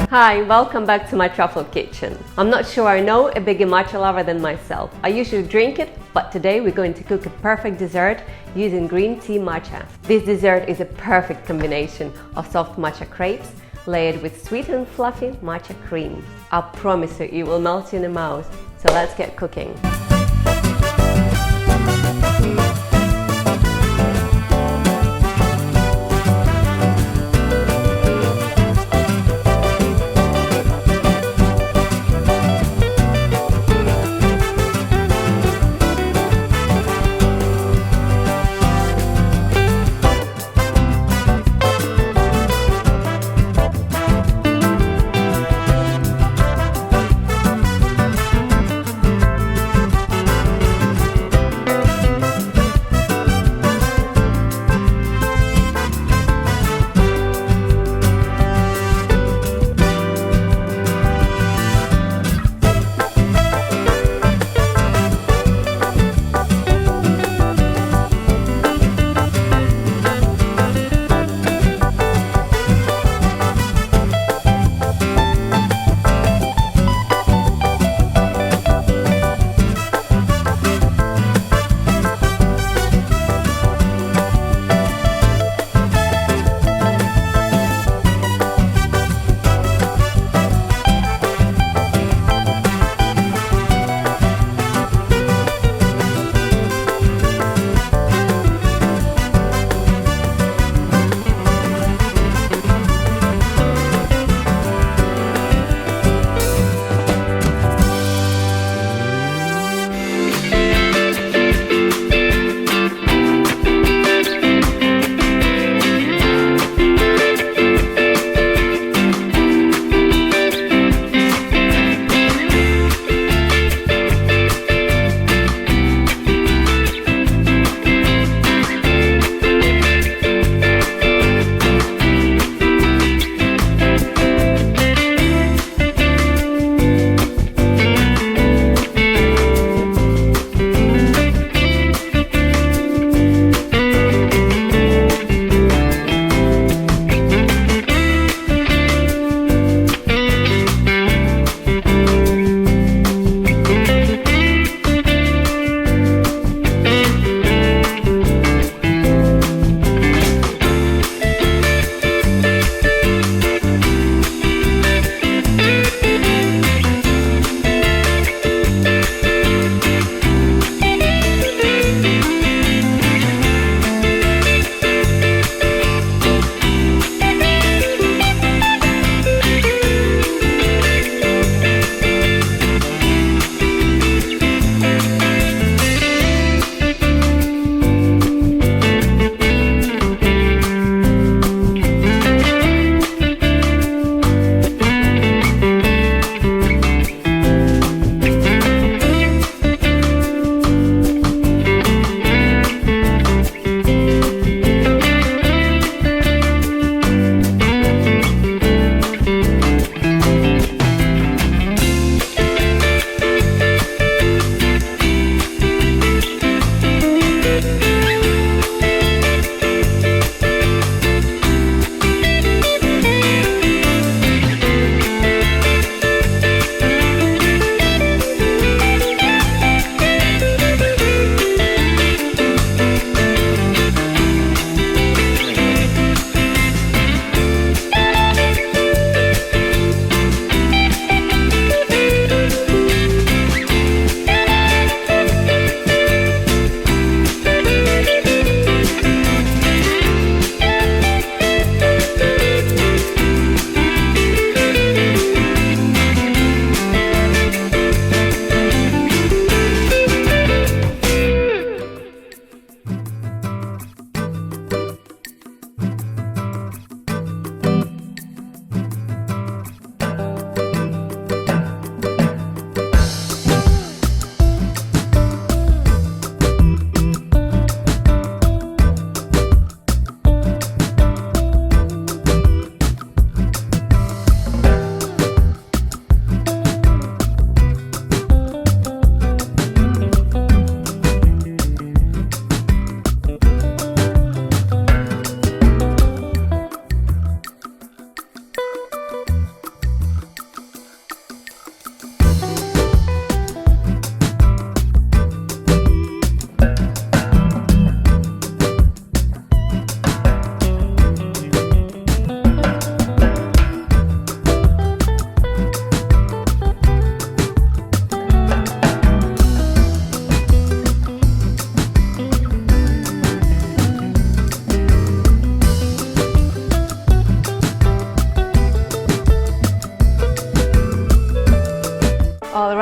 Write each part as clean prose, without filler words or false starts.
Hi, welcome back to my Truffle kitchen. I'm not sure I know a bigger matcha lover than myself. I usually drink it, but today we're going to cook a perfect dessert using green tea matcha. This dessert is a perfect combination of soft matcha crepes layered with sweet and fluffy matcha cream. I promise you, it will melt in your mouth. So let's get cooking.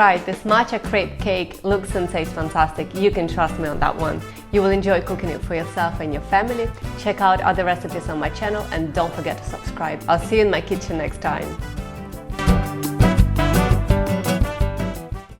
tried, this matcha crepe cake looks and tastes fantastic. You can trust me on that one. You will enjoy cooking it for yourself and your family. Check out other recipes on my channel and don't forget to subscribe. I'll see you in my kitchen next time.